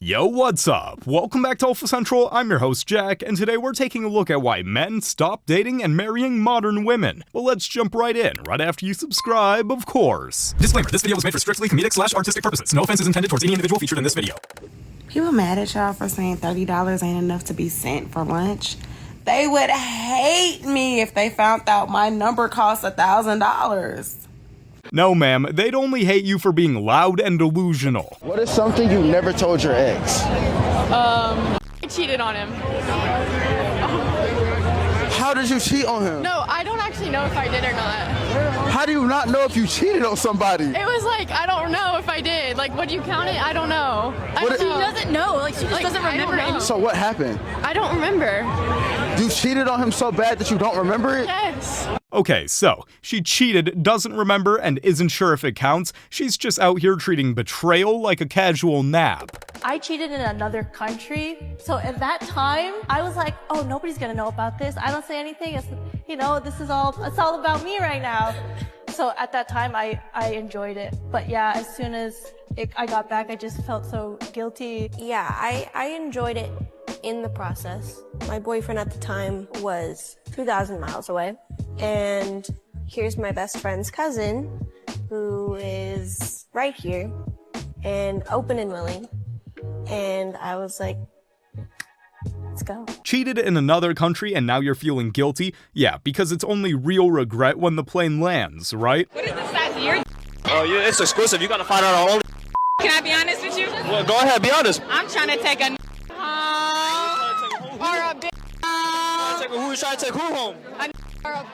Yo, what's up? Welcome back to Alpha Central, I'm your host Jack, and today we're taking a look at why men stop dating and marrying modern women. Well, let's jump right in, right after you subscribe, of course. Disclaimer, this video was made for strictly comedic/artistic purposes. No offense is intended towards any individual featured in this video. People mad at y'all for saying $30 ain't enough to be sent for lunch. They would hate me if they found out my number costs $1,000. No, ma'am, they'd only hate you for being loud and delusional. What is something you never told your ex? I cheated on him. How did you cheat on him? No, I don't actually know if I did or not. How do you not know if you cheated on somebody? It was like, I don't know if I did. Like, would you count it? I don't know. She doesn't know. Like, she just doesn't remember. So what happened? I don't remember. You cheated on him so bad that you don't remember it? Yes. Okay, so, she cheated, doesn't remember, and isn't sure if it counts. She's just out here treating betrayal like a casual nap. I cheated in another country, so at that time, I was like, oh, nobody's gonna know about this. I don't say anything, it's, you know, it's all about me right now. So at that time, I enjoyed it. But yeah, as soon as I got back, I just felt so guilty. Yeah, I enjoyed it in the process. My boyfriend at the time was 2,000 miles away. And here's my best friend's cousin, who is right here and open and willing. And I was like, let's go. Cheated in another country and now you're feeling guilty? Yeah, because it's only real regret when the plane lands, right? What is the size of your Oh, yeah, it's exclusive. You gotta find out our only. Can I be honest with you? Well, go ahead, be honest. I'm trying to take a home or a bitch home. Who you trying to take who home? Or a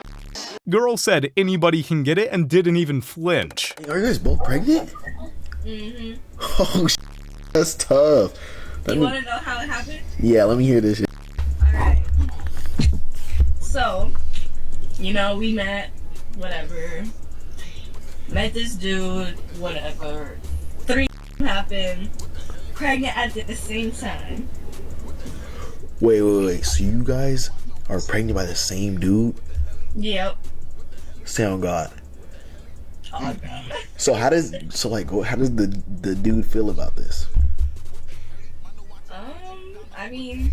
Girl said anybody can get it and didn't even flinch. Are you guys both pregnant? Mm-hmm. Oh, that's tough. You want to know how it happened? Yeah, let me hear this. Alright. So, you know, we met, whatever. Met this dude, whatever. 3 happened. Pregnant at the same time. Wait. So you guys are pregnant by the same dude? Yep. Say on God. Oh, God. So how does the dude feel about this? I mean,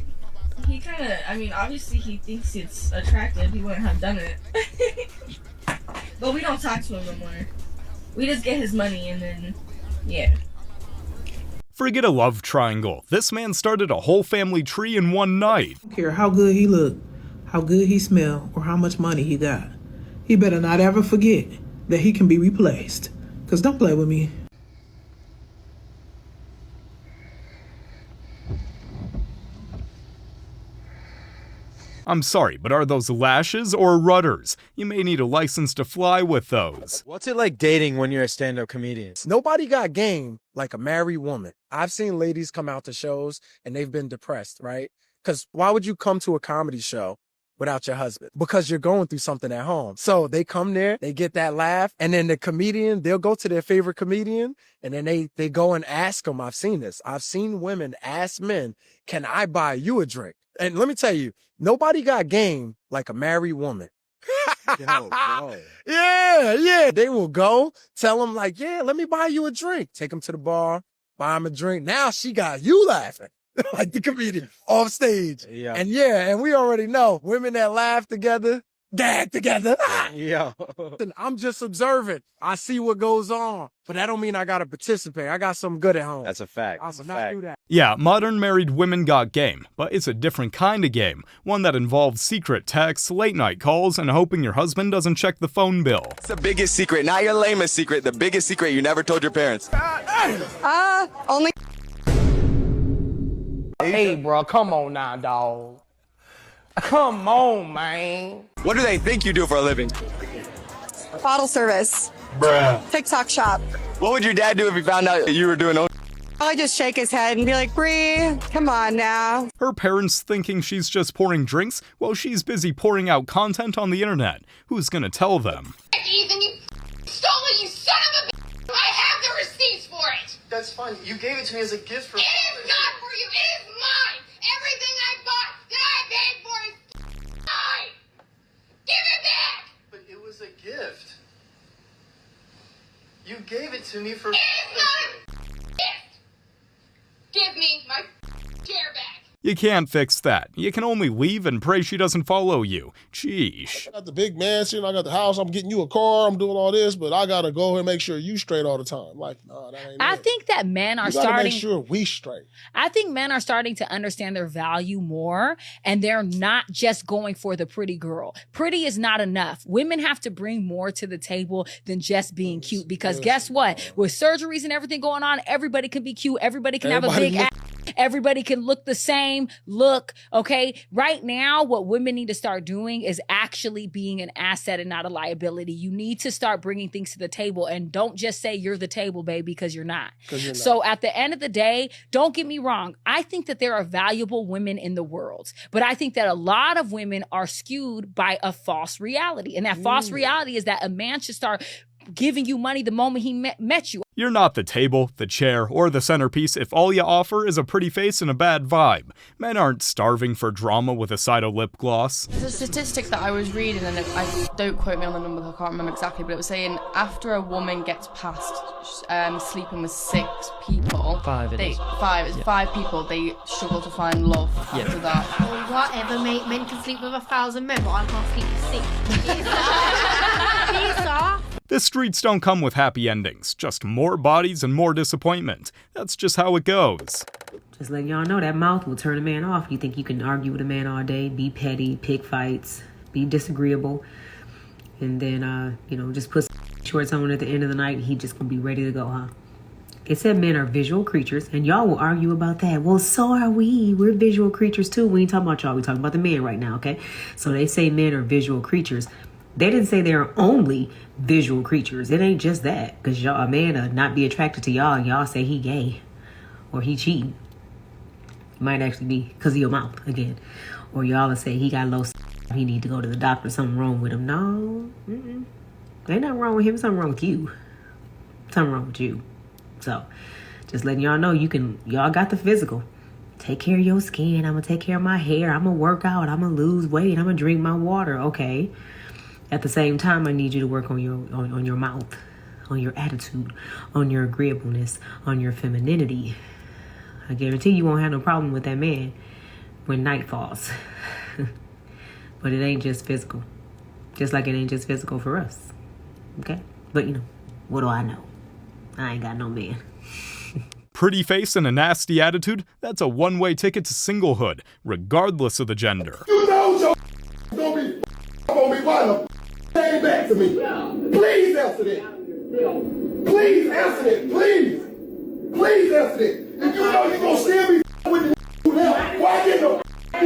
obviously he thinks it's attractive. He wouldn't have done it. But we don't talk to him no more. We just get his money and then, yeah. Forget a love triangle. This man started a whole family tree in one night. I don't care how good he look, how good he smell, or how much money he got. He better not ever forget that he can be replaced. Cause don't play with me. I'm sorry, but are those lashes or rudders? You may need a license to fly with those. What's it like dating when you're a stand-up comedian? Nobody got game like a married woman. I've seen ladies come out to shows and they've been depressed, right? Because why would you come to a comedy show without your husband? Because you're going through something at home. So they come there, they get that laugh, and then the comedian, they'll go to their favorite comedian, and then they go and ask them. I've seen this. I've seen women ask men, can I buy you a drink? And let me tell you, nobody got game like a married woman. Yeah. They will go tell them like, yeah, let me buy you a drink. Take them to the bar, buy them a drink. Now she got you laughing. Like the comedian off stage. Yeah. And we already know women that laugh together, gag together. Yeah. I'm just observant. I see what goes on, but that don't mean I gotta participate. I got something good at home. That's a fact. I will not do that. Yeah, modern married women got game, but it's a different kind of game. One that involves secret texts, late night calls, and hoping your husband doesn't check the phone bill. It's the biggest secret, not your lamest secret, the biggest secret you never told your parents. Only. Hey, bro, come on now, dawg. Come on, man. What do they think you do for a living? Bottle service. Bruh. TikTok shop. What would your dad do if he found out you were doing own? I'd just shake his head and be like, Bree, come on now. Her parents thinking she's just pouring drinks while she's busy pouring out content on the internet. Who's gonna tell them? Ethan, you stole it, you son of a bitch! I have the receipts for it! That's fine. You gave it to me as a gift for... It is not for you, it is mine! Everything I bought that I paid for is mine! Give it back! But it was a gift. You gave it to me for... It is not a gift! Give me my You can't fix that. You can only leave and pray she doesn't follow you. Sheesh. I got the big mansion, I got the house, I'm getting you a car, I'm doing all this, but I gotta go and make sure you straight all the time. Like, nah, that ain't I it. think that men are You gotta starting. make sure we straight. I think men are starting to understand their value more, and they're not just going for the pretty girl. Pretty is not enough. Women have to bring more to the table than just being cute, because guess what? With surgeries and everything going on, everybody can be cute. Everybody can have a big ass. Everybody can look the same look. Okay. Right now, what women need to start doing is actually being an asset and not a liability. You need to start bringing things to the table, and don't just say you're the table, baby, because you're not. So at the end of the day, don't get me wrong. I think that there are valuable women in the world, but I think that a lot of women are skewed by a false reality. And that false reality is that a man should start giving you money the moment he met you. You're not the table, the chair, or the centerpiece if all you offer is a pretty face and a bad vibe. Men aren't starving for drama with a side of lip gloss. There's a statistic that I was reading, and I don't quote me on the number, I can't remember exactly, but it was saying after a woman gets past sleeping with 6 people, five people, they struggle to find love after that. Oh, whatever, mate. Men can sleep with 1,000 men, but I can't sleep with 6. Peace off. The streets don't come with happy endings, just more bodies and more disappointment. That's just how it goes. Just letting y'all know that mouth will turn a man off. You think you can argue with a man all day, be petty, pick fights, be disagreeable, and then, just put shorts on at the end of the night and he just gonna be ready to go, huh? It said men are visual creatures, and y'all will argue about that. Well, so are we. We're visual creatures too. We ain't talking about y'all. We talking about the men right now, okay? So they say men are visual creatures. They didn't say they're only visual creatures. It ain't just that. Because y'all, a man not be attracted to y'all and y'all say he gay or he cheating. It might actually be because of your mouth again. Or y'all will say he got low he need to go to the doctor. Something wrong with him. No. Ain't nothing wrong with him. Something wrong with you. Something wrong with you. So just letting y'all know y'all got the physical. Take care of your skin. I'm going to take care of my hair. I'm going to work out. I'm going to lose weight. I'm going to drink my water. Okay. At the same time, I need you to work on your mouth, on your attitude, on your agreeableness, on your femininity. I guarantee you won't have no problem with that man when night falls. But it ain't just physical. Just like it ain't just physical for us. Okay? But what do I know? I ain't got no man. Pretty face and a nasty attitude, that's a one-way ticket to singlehood, regardless of the gender. You know your gonna be why the came back to me. Please answer that. Please answer that. Please. Please answer that. If you know you're gonna still be with the now, why did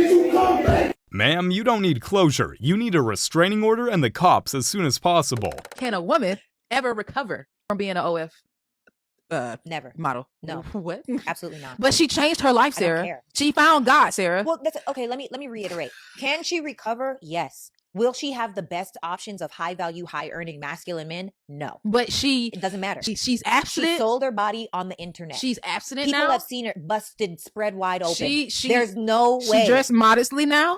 you come back? Ma'am, you don't need closure. You need a restraining order and the cops as soon as possible. Can a woman ever recover from being an OF never model? No. What? Absolutely not. But she changed her life, Sarah. I don't care. She found God, Sarah. Well, that's okay. Let me reiterate. Can she recover? Yes. Will she have the best options of high value, high earning masculine men? No. But it doesn't matter. She's abstinent. She sold her body on the internet. She's abstinent People now. People have seen her busted, spread wide open. There's no way. She dressed modestly now.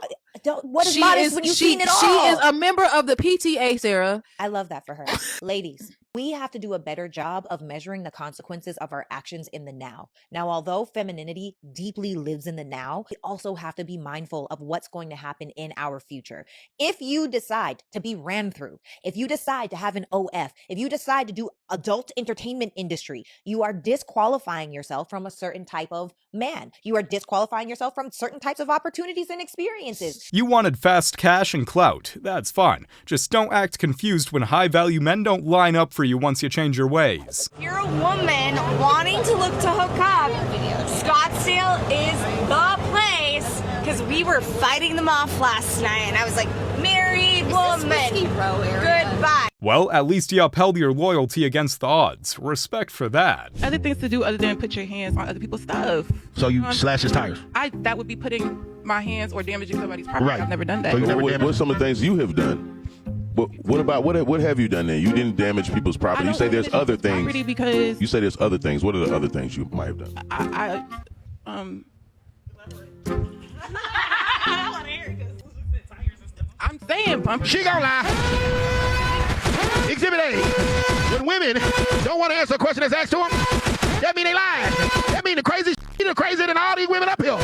What is modest when you've seen it all? She is a member of the PTA, Sarah. I love that for her. Ladies, we have to do a better job of measuring the consequences of our actions in the now. Now, although femininity deeply lives in the now, we also have to be mindful of what's going to happen in our future. If you decide to be ran through, if you decide to have an OF, if you decide to do adult entertainment industry, you are disqualifying yourself from a certain type of man. You are disqualifying yourself from certain types of opportunities and experiences. You wanted fast cash and clout. That's fine. Just don't act confused when high-value men don't line up for you once you change your ways. You're a woman wanting to look to hook up. Scottsdale is the place, because we were fighting them off last night, and I was like, married woman, goodbye. Well, at least you upheld your loyalty against the odds. Respect for that. Other things to do other than put your hands on other people's stuff. So you slash his tires? That would be putting my hands or damaging somebody's property. Right. I've never done that. So you never what's some of the things you have done? What have you done then? You didn't damage people's property. You say there's other things. Because you say there's other things. What are the other things you might have done? I'm saying, she gonna lie. Exhibit A. When women don't want to answer a question that's asked to them, that mean they lying. That mean the crazy are crazier than all these women up here.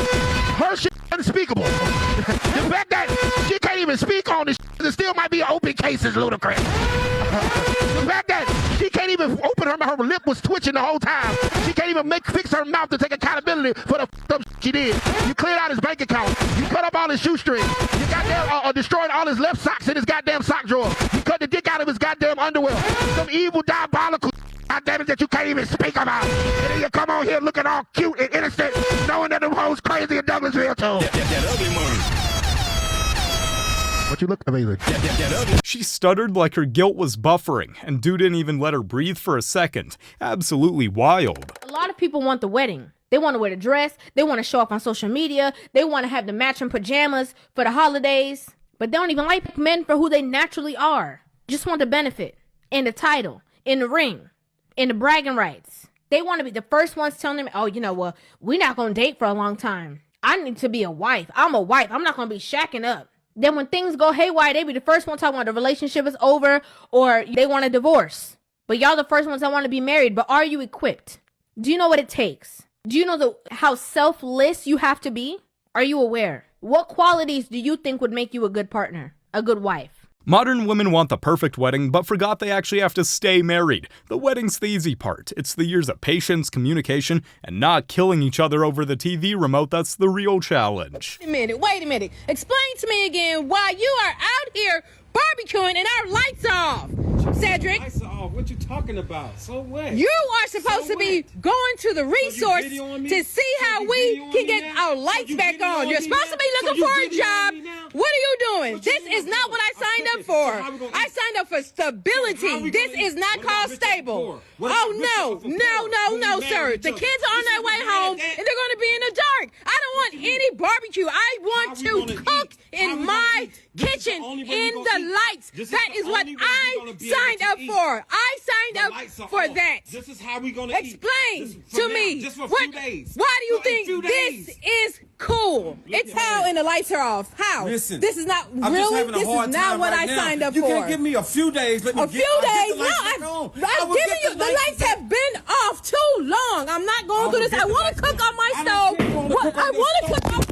Her shit unspeakable. The fact that she can't even speak on this shit, there still might be an open case is ludicrous. The fact that she can't even open her lip was twitching the whole time. She can't even fix her mouth to take accountability for the up she did. You cleared out his bank account. You cut up all his shoestrings. You goddamn destroyed all his left socks in his goddamn sock drawer. You cut the dick out of his goddamn underwear. Some evil, diabolical goddamn it that you can't even speak about. And then you come on here looking all cute and innocent, knowing that them hoes crazy in Douglasville too. That ugly money. What you look amazing. She stuttered like her guilt was buffering, and dude didn't even let her breathe for a second. Absolutely wild. A lot of people want the wedding. They want to wear the dress. They want to show up on social media. They want to have the matching pajamas for the holidays. But they don't even like men for who they naturally are. Just want the benefit, and the title, and the ring, and the bragging rights. They want to be the first ones telling them, oh, you know what, we're not going to date for a long time. I need to be a wife. I'm a wife. I'm not going to be shacking up. Then when things go haywire, they be the first one talking about the relationship is over or they want a divorce. But y'all the first ones that want to be married. But are you equipped? Do you know what it takes? Do you know how selfless you have to be? Are you aware? What qualities do you think would make you a good partner, a good wife? Modern women want the perfect wedding, but forgot they actually have to stay married. The wedding's the easy part. It's the years of patience, communication, and not killing each other over the TV remote that's the real challenge. Wait a minute. Explain to me again why you are out here barbecuing and our lights off. Cedric. Lights are off. What you talking about? So what? You are supposed to be going to the resource to see how we can get our lights back on. You're supposed to be looking for a job. What are you doing? This is not what I signed up for. I signed up for stability. This is not called stable. Oh, no, sir. The kids are on their way home, and they're going to be in the dark. I don't want any barbecue. I want to cook in my kitchen in the lights. That is what I signed up for. I signed up for that. This is how we going to explain to me. Just for a few days. Why do you think this is cool? It's how and the lights are off. How? Listen, this is not I'm really. just having a hard This is not time what right I now. signed up you for. You can't give me a few days. Let me a few days? No, I've given you. The lights have been off too long. I'm not going through this. I want to cook on my stove. I want to cook on my stove.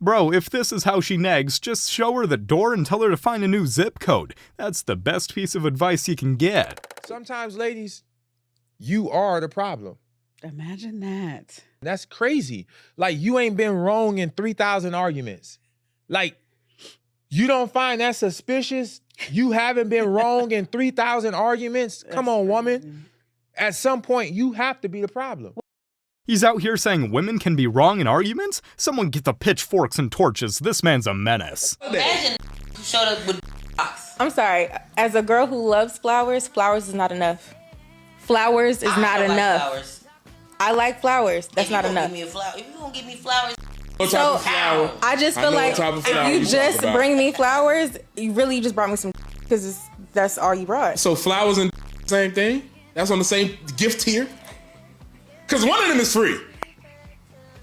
Bro, if this is how she negs, just show her the door and tell her to find a new zip code. That's the best piece of advice you can get. Sometimes, ladies, you are the problem. Imagine that. That's crazy. Like, you ain't been wrong in 3,000 arguments. Like, you don't find that suspicious? You haven't been wrong in 3,000 arguments? Come on, woman. At some point, you have to be the problem. He's out here saying women can be wrong in arguments? Someone get the pitchforks and torches. This man's a menace. Imagine you showed up with I'm sorry. As a girl who loves flowers, flowers is not enough. Flowers is not enough. Like flowers. I like flowers. That's not enough. Give me a flower. If you gonna give me flowers, so I just feel like if you just bring me flowers, you really just brought me some because that's all you brought. So flowers and same thing? That's on the same gift tier? Because one of them is free.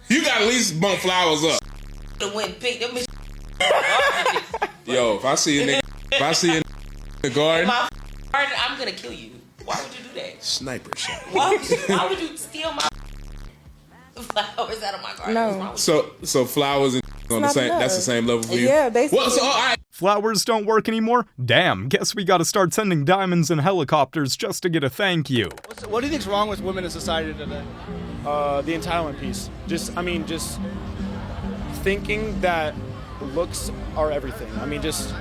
You got at least bump flowers up. Went pick them. Yo, if I see a nigga, in the garden, I'm gonna kill you. Why would you do that? Sniper shot. Why would you steal my flowers out of my garden? No. So flowers and on the same. That's the same level for you. Yeah, basically. Well, so all right. Flowers don't work anymore? Damn, guess we gotta start sending diamonds and helicopters just to get a thank you. What do you think's wrong with women in society today? The entitlement piece. Just thinking that looks are everything. I mean, just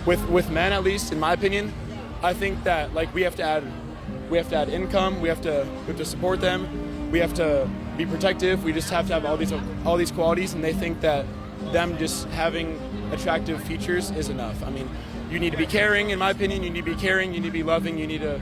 with men, at least in my opinion, I think that like we have to add income. We have to support them. We have to be protective. We just have to have all these qualities, and they think that them just having attractive features is enough. I mean, you need to be caring, in my opinion. You need to be caring. You need to be loving. You need to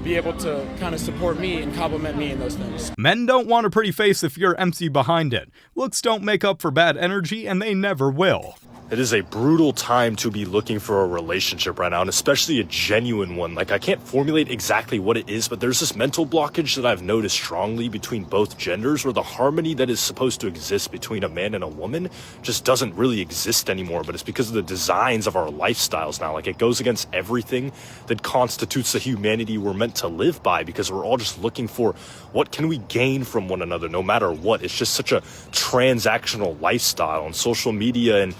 be able to kind of support me and compliment me in those things. Men don't want a pretty face if you're empty behind it. Looks don't make up for bad energy, and they never will. It is a brutal time to be looking for a relationship right now, and especially a genuine one. Like, I can't formulate exactly what it is, but there's this mental blockage that I've noticed strongly between both genders, where the harmony that is supposed to exist between a man and a woman just doesn't really exist anymore. But it's because of the designs of our lifestyles now. Like, it goes against everything that constitutes the humanity we're meant to live by, because we're all just looking for what can we gain from one another no matter what. It's just such a transactional lifestyle, and social media and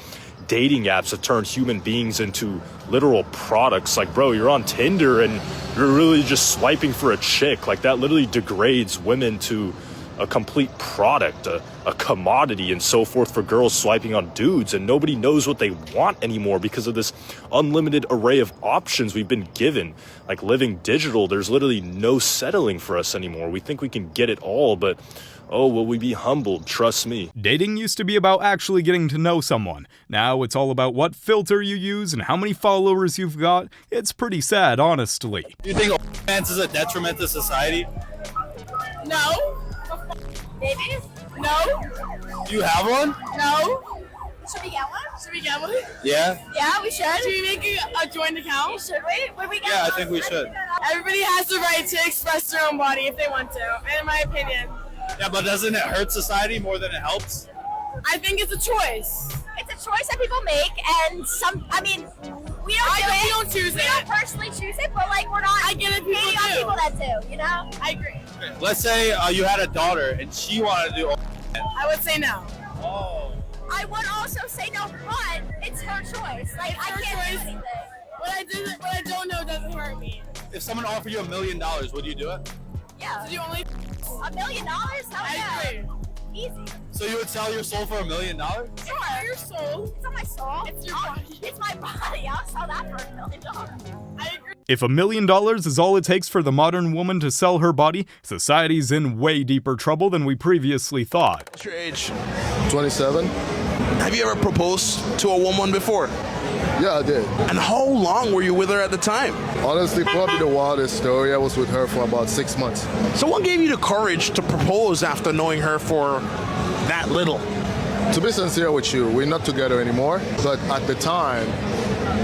dating apps have turned human beings into literal products. Like, bro, you're on Tinder and you're really just swiping for a chick. Like, that literally degrades women to a complete product, a commodity, and so forth, for girls swiping on dudes. And nobody knows what they want anymore because of this unlimited array of options we've been given. Like, living digital, there's literally no settling for us anymore. We think we can get it all, but oh, will we be humbled? Trust me. Dating used to be about actually getting to know someone. Now it's all about what filter you use and how many followers you've got. It's pretty sad, honestly. Do you think offense is a detriment to society? No. Maybe? No. Do you have one? No. Should we get one? Should we get one? Yeah? Yeah, we should. Should we make a joint account? Should we? Would we get Yeah, I one? think we should. Everybody has the right to express their own body if they want to, in my opinion. Yeah, but doesn't it hurt society more than it helps? I think it's a choice. It's a choice that people make, and we don't choose it. We don't personally choose it, but like, we're not hating on people that do, you know? I agree. Let's say you had a daughter and she wanted to do offense. I would say no. Oh. I would also say no, but it's her choice. Like, I can't do anything. What I don't know doesn't hurt me. If someone offered you $1 million, would you do it? Yeah. So you only $1 million? I agree. Easy. So you would sell your soul for $1 million? Sure. Your soul. It's not my soul. It's your body. It's my body. I'll sell that for $1 million. I agree. If $1 million is all it takes for the modern woman to sell her body, society's in way deeper trouble than we previously thought. What's your age? 27. Have you ever proposed to a woman before? Yeah, I did. And how long were you with her at the time? Honestly, probably the wildest story. I was with her for about 6 months. So what gave you the courage to propose after knowing her for that little? To be sincere with you, we're not together anymore, but at the time,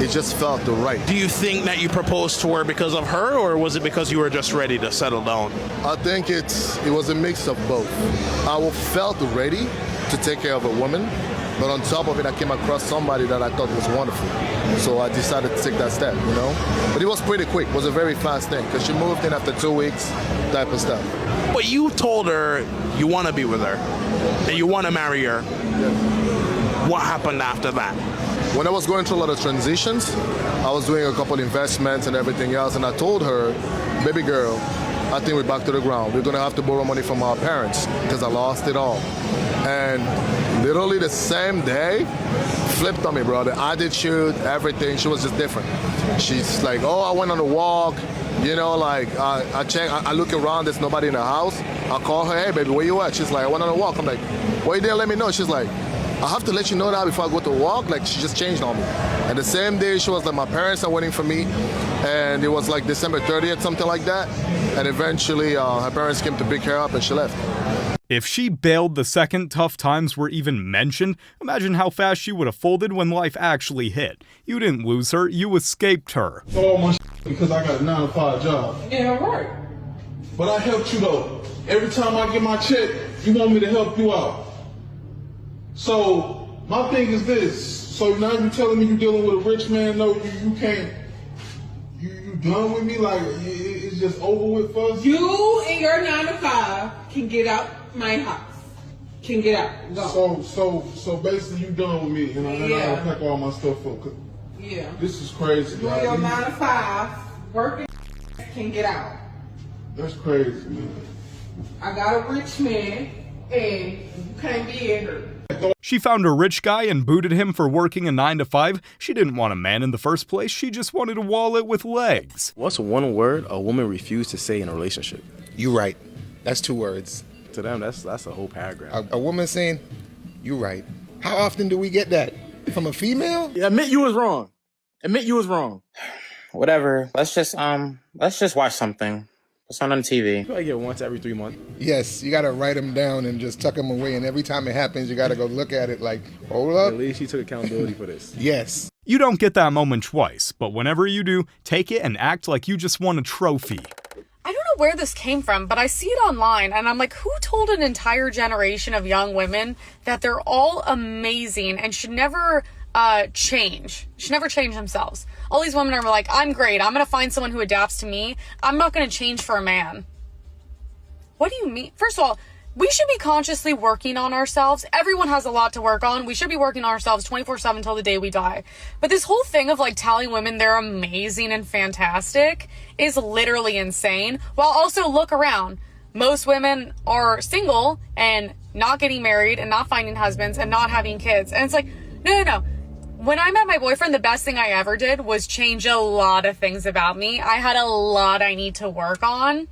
it just felt the right. Do you think that you proposed to her because of her, or was it because you were just ready to settle down? I think it was a mix of both. I felt ready to take care of a woman, but on top of it, I came across somebody that I thought was wonderful. So I decided to take that step, you know? But it was pretty quick. It was a very fast thing, because she moved in after 2 weeks, type of stuff. But you told her you want to be with her, and you want to marry her. Yeah. What happened after that? When I was going through a lot of transitions, I was doing a couple investments and everything else, and I told her, baby girl, I think we're back to the ground. We're gonna have to borrow money from our parents, because I lost it all. And literally the same day, flipped on me, bro. The attitude, everything, she was just different. She's like, oh, I went on a walk, you know, like, I check, I look around, there's nobody in the house. I call her, hey, baby, where you at? She's like, I went on a walk. I'm like, why you didn't let me know? She's like, I have to let you know that before I go to walk. Like, she just changed on me. And the same day, she was like, my parents are waiting for me. And it was like December 30th, something like that. And eventually, her parents came to pick her up and she left. If she bailed the second tough times were even mentioned, imagine how fast she would have folded when life actually hit. You didn't lose her, you escaped her. All my because I got a 9-to-5 job. Yeah, right. But I helped you though. Every time I get my check, you want me to help you out. So my thing is this. So now you're telling me you're dealing with a rich man? No, you can't. You done with me? Like it's just over with for us? You and your 9-to-5 can get out my house. Can get out. Go. So basically you done with me, and I gotta pack all my stuff up. Yeah. This is crazy. You and your 9-to-5 working can get out. That's crazy, man. I got a rich man, and you can't be in her. She found a rich guy and booted him for working a 9-to-5. She didn't want a man in the first place, she just wanted a wallet with legs. What's one word a woman refused to say in a relationship? You right. That's 2 words. To them, that's a whole paragraph. A woman saying, you right. How often do we get that? From a female? Yeah, admit you was wrong. Admit you was wrong. Whatever. Let's just watch something. It's not on TV. You probably get once every 3 months. Yes, you gotta write them down and just tuck them away. And every time it happens, you gotta go look at it like, hold up. At least you took accountability for this. Yes. You don't get that moment twice, but whenever you do, take it and act like you just won a trophy. I don't know where this came from, but I see it online and I'm like, who told an entire generation of young women that they're all amazing and should never should never change themselves? All these women are like, I'm great. I'm going to find someone who adapts to me. I'm not going to change for a man. What do you mean? First of all, we should be consciously working on ourselves. Everyone has a lot to work on. We should be working on ourselves 24/7 till the day we die. But this whole thing of like telling women they're amazing and fantastic is literally insane. While also look around. Most women are single and not getting married and not finding husbands and not having kids. And it's like, no. When I met my boyfriend, the best thing I ever did was change a lot of things about me. I had a lot I need to work on.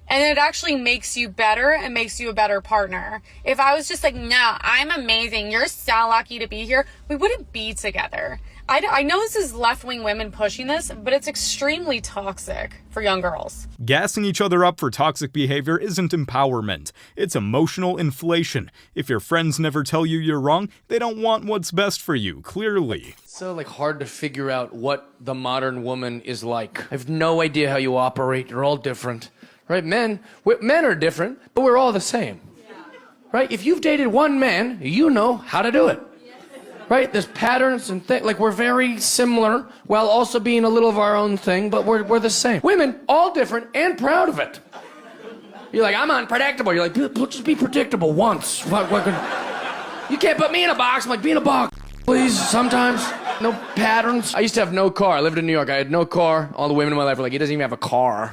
And it actually makes you better and makes you a better partner. If I was just like, no, I'm amazing, you're so lucky to be here, we wouldn't be together. I know this is left-wing women pushing this, but it's extremely toxic for young girls. Gassing each other up for toxic behavior isn't empowerment. It's emotional inflation. If your friends never tell you you're wrong, they don't want what's best for you, clearly. So like hard to figure out what the modern woman is like. I have no idea how you operate. You're all different. Right? Men are different, but we're all the same. Right? If you've dated one man, you know how to do it. Right? There's patterns and things. Like, we're very similar while also being a little of our own thing, but we're the same. Women, all different and proud of it. You're like, I'm unpredictable. You're like, just be predictable once. You can't put me in a box. I'm like, be in a box, please, sometimes. No patterns. I used to have no car. I lived in New York. I had no car. All the women in my life were like, he doesn't even have a car.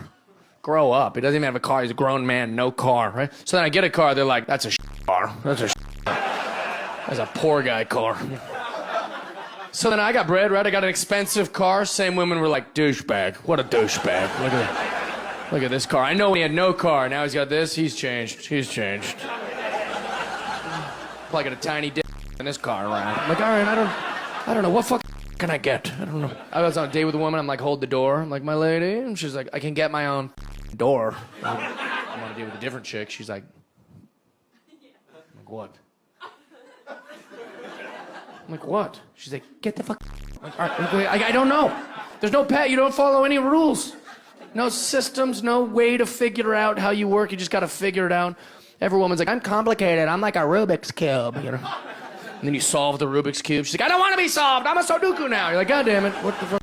Grow up. He doesn't even have a car. He's a grown man, no car, right? So then I get a car. They're like, that's a car. That's a poor guy car. So then I got bread, right? I got an expensive car. Same women were like, douchebag. What a douchebag. Look at this car. I know he had no car. Now he's got this. He's changed. Probably got a tiny dick in this car around. I'm like, all right, I don't know. What fuck can I get? I don't know. I was on a date with a woman. I'm like, hold the door. I'm like, my lady. And she's like, I can get my own door. I'm on a date with a different chick. She's like, what? I'm like, what? She's like, get the fuck. Like, all right, I don't know. There's no pet. You don't follow any rules. No systems, no way to figure out how you work. You just got to figure it out. Every woman's like, I'm complicated. I'm like a Rubik's Cube, you know? And then you solve the Rubik's Cube. She's like, I don't want to be solved. I'm a Sudoku now. You're like, God damn it. What the fuck?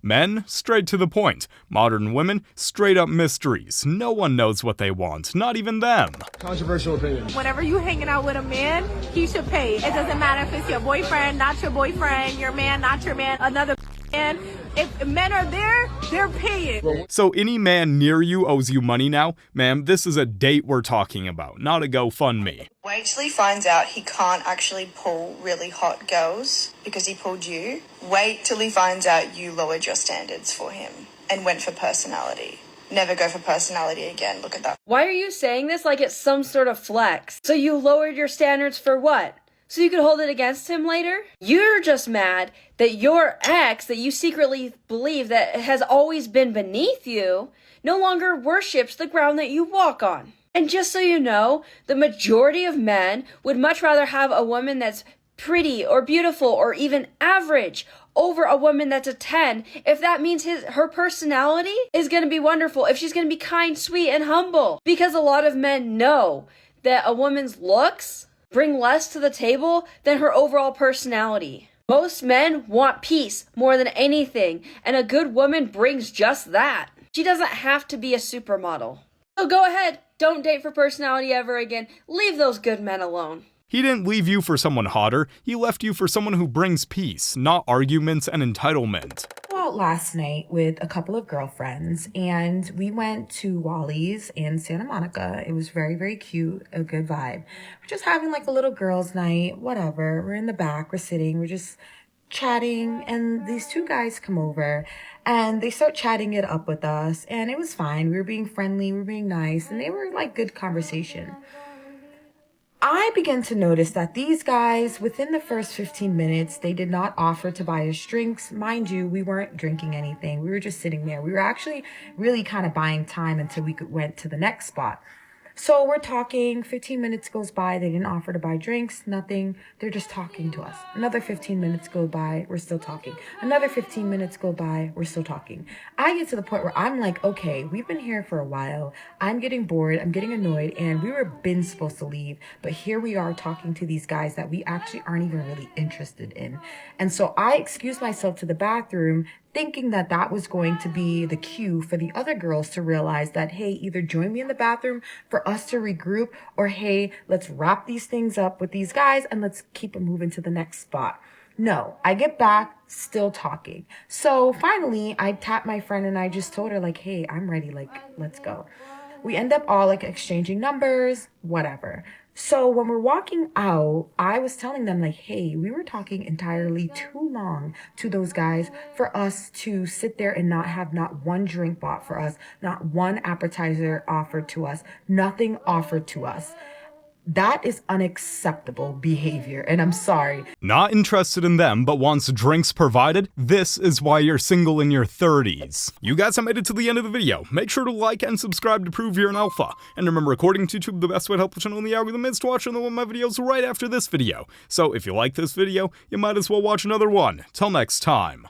Men, straight to the point. Modern women, straight up mysteries. No one knows what they want, not even them. Controversial opinion. Whenever you hanging out with a man, he should pay. It doesn't matter if it's your boyfriend, not your boyfriend, your man, not your man, another man. If men are there, they're paying. So any man near you owes you money now? Ma'am, this is a date we're talking about, not a GoFundMe. Wait till he finds out he can't actually pull really hot girls because he pulled you. Wait till he finds out you lowered your standards for him and went for personality. Never go for personality again. Look at that. Why are you saying this like it's some sort of flex? So you lowered your standards for what? So you could hold it against him later? You're just mad that your ex, that you secretly believe that has always been beneath you, no longer worships the ground that you walk on. And just so you know, the majority of men would much rather have a woman that's pretty or beautiful or even average over a woman that's a 10 if that means her personality is going to be wonderful, if she's going to be kind, sweet, and humble. Because a lot of men know that a woman's looks bring less to the table than her overall personality. Most men want peace more than anything, and a good woman brings just that. She doesn't have to be a supermodel. So go ahead, don't date for personality ever again. Leave those good men alone. He didn't leave you for someone hotter, he left you for someone who brings peace, not arguments and entitlement. Out last night with a couple of girlfriends, and we went to Wally's in Santa Monica. It was very, very cute, a good vibe. We're just having like a little girls' night, whatever. We're in the back, we're sitting, we're just chatting, and these two guys come over and they start chatting it up with us, and it was fine. We were being friendly, we were being nice, and they were like good conversation. I began to notice that these guys, within the first 15 minutes, they did not offer to buy us drinks. Mind you, we weren't drinking anything. We were just sitting there. We were actually really kind of buying time until we went to the next spot. So we're talking, 15 minutes goes by, they didn't offer to buy drinks, nothing, they're just talking to us. Another 15 minutes go by, we're still talking. Another 15 minutes go by, we're still talking. I get to the point where I'm like, okay, we've been here for a while, I'm getting bored, I'm getting annoyed, and we were been supposed to leave, but here we are talking to these guys that we actually aren't even really interested in. And so I excused myself to the bathroom, thinking that that was going to be the cue for the other girls to realize that, hey, either join me in the bathroom for us to regroup, or hey, let's wrap these things up with these guys and let's keep it moving to the next spot. No, I get back, still talking. So finally, I tapped my friend and I just told her, like, hey, I'm ready, like, let's go. We end up all like exchanging numbers, whatever. So when we're walking out, I was telling them like, hey, we were talking entirely too long to those guys for us to sit there and not have not one drink bought for us, not one appetizer offered to us, nothing offered to us. That is unacceptable behavior, and I'm sorry. Not interested in them, but wants drinks provided? This is why you're single in your 30s. You guys have made it to the end of the video. Make sure to like and subscribe to prove you're an alpha. And remember, according to YouTube, the best way to help the channel in the algorithm is to watch another one of my videos right after this video. So if you like this video, you might as well watch another one. Till next time.